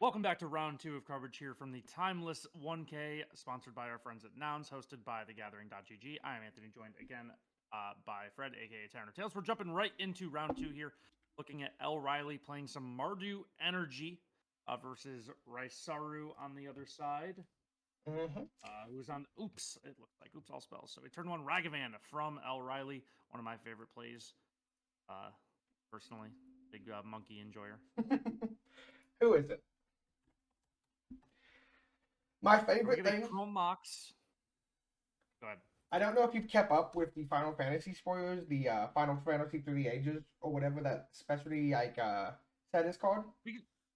Welcome back to round two of coverage here from the Timeless 1K, sponsored by our friends at Nouns, hosted by thegathering.gg. I am Anthony, joined again by Fred, aka Tyranno Tales. We're jumping right into round two here, looking at L. Riley playing some Mardu Energy versus Raisaru on the other side. Who's on Oops, it looked like Oops all spells. So we turn one Ragavan from L. Riley, one of my favorite plays, personally. Big monkey enjoyer. Who is it? My So we favorite get a thing. Chrome Mox. Go ahead. I don't know if you've kept up with the Final Fantasy spoilers, the Final Fantasy Through the Ages or whatever that specialty set is called.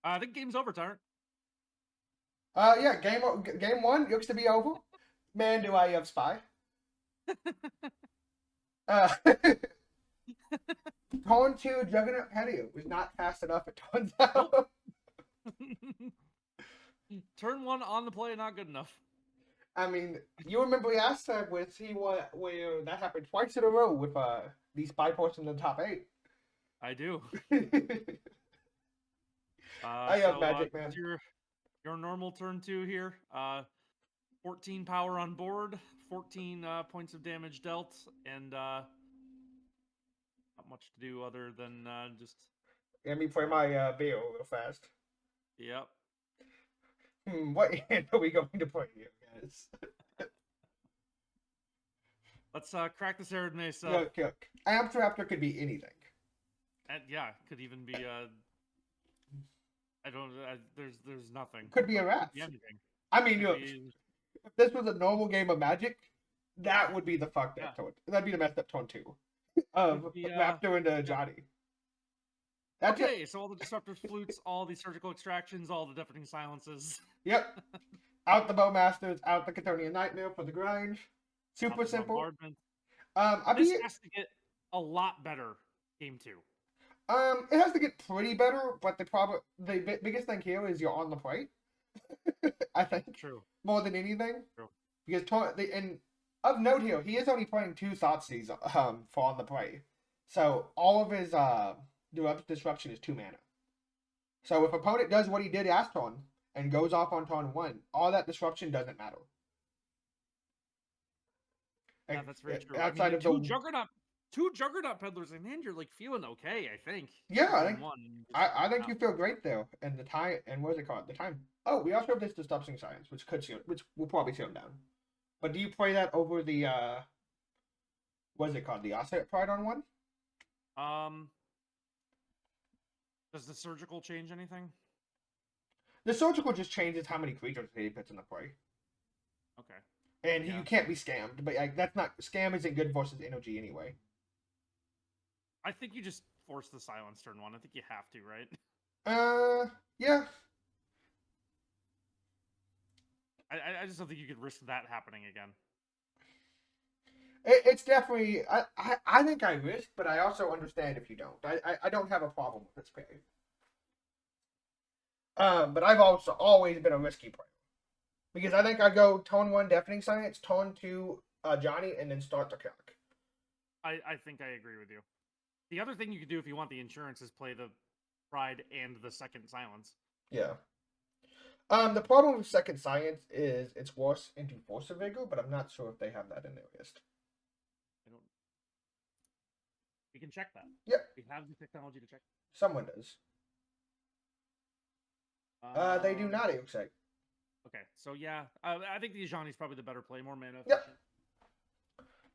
I think game's over, Tyrant. Yeah, game one looks to be over. Man, do I have spy. Uh, Tone 2 Juggernaut Helio was not fast enough, it turns out. Turn one on the play, not good enough. I mean, you remember last time where that happened twice in a row with the spy points in the top 8. I do. I have magic, man. Your normal turn two here. 14 power on board, 14 points of damage dealt, and not much to do other than just. Let me play my Beal real fast. Yep. What hand are we going to play here, guys? Let's crack this Arid Mesa. Look. Raptor could be anything. And yeah, could even be I don't. There's nothing. Could be a rat. Anything. I mean, look, if this was a normal game of Magic, that would be the fucked up tone. That'd be the messed up tone too. Raptor and Johnny. That's okay, so all the disruptive flutes, all the surgical extractions, all the deafening silences. Yep. Out the Bowmasters, out the Catonian Nightmare for the grind. Super simple. This has to get a lot better game two. It has to get pretty better, but the biggest thing here is you're on the plate. I think. True. More than anything. True. Because and of note here, he is only playing 2 Thoughtseize for on the play. So all of his disruption is 2 mana. So if opponent does what he did last turn and goes off on turn 1, all that disruption doesn't matter. Yeah, that's very true. Outside of two Juggernaut Peddlers in hand, you're like feeling okay, I think. Yeah, I think you feel great though. And the time, and what is it called? The time. Oh, we also have this Disrupting Science, which will probably slow him down. But do you play that over the what is it called? The Asset Pride on one? Does the surgical change anything? The surgical just changes how many creatures he puts in the play. Okay. And you can't be scammed, but like that's not scam isn't good versus energy anyway. I think you just force the silence turn one. I think you have to, right? Yeah. I just don't think you could risk that happening again. It's definitely I think I risk, but I also understand if you don't. I don't have a problem with this play. But I've also always been a risky player. Because I think I go tone 1 Deafening Science, tone 2 Johnny, and then start the clock. I think I agree with you. The other thing you could do if you want the insurance is play the Pride and the second Silence. Yeah. The problem with second Science is it's worse into Force of Vigor, but I'm not sure if they have that in their list. We can check that. Yep. We have the technology to check. Someone does. They do not, it looks like. Okay, so yeah, I think the Ajani's probably the better play, more mana. Yep.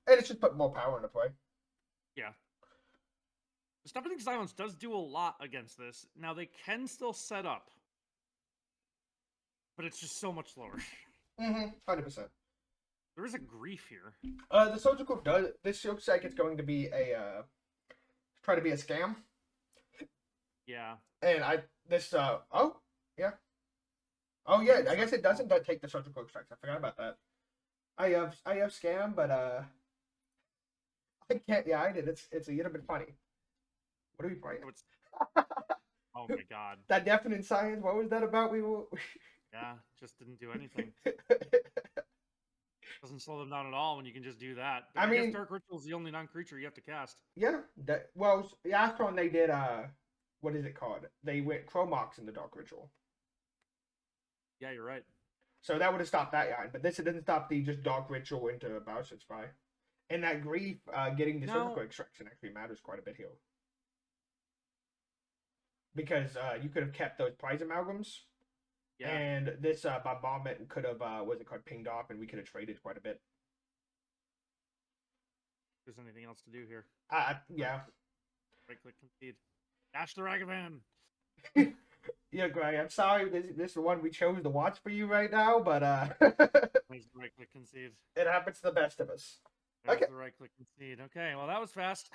And it's just put more power into play. Yeah. The Deafening Silence does do a lot against this. Now, they can still set up, but it's just so much slower. 100%. There is a grief here. The surgical does. This looks like it's going to be try to be a scam. Yeah. And I guess it doesn't take the surgical extracts. I forgot about that. I have scam, but I can't. Yeah, I did. It's a little bit funny. What are we playing? Oh my god. That Deafening Science. What was that about? Yeah, just didn't do anything. Doesn't slow them down at all when you can just do that. But I guess Dark Ritual is the only non-creature you have to cast. Yeah. Last one they did what is it called? They went Chromox in the Dark Ritual. Yeah, you're right. So that would have stopped that yarn. But this, it doesn't stop the just Dark Ritual into Bowser Spy. And that Grief, getting the Surgical Extraction actually matters quite a bit here. Because you could have kept those prize amalgams. Yeah. And this bombardment could have, what's it called, pinged off, and we could have traded quite a bit. There's anything else to do here? Yeah. Right click concede. Dash the Ragavan. Yeah, Greg, I'm sorry. This is the one we chose to watch for you right now, but right click concede. It happens to the best of us. There's the right click concede. Okay, well that was fast.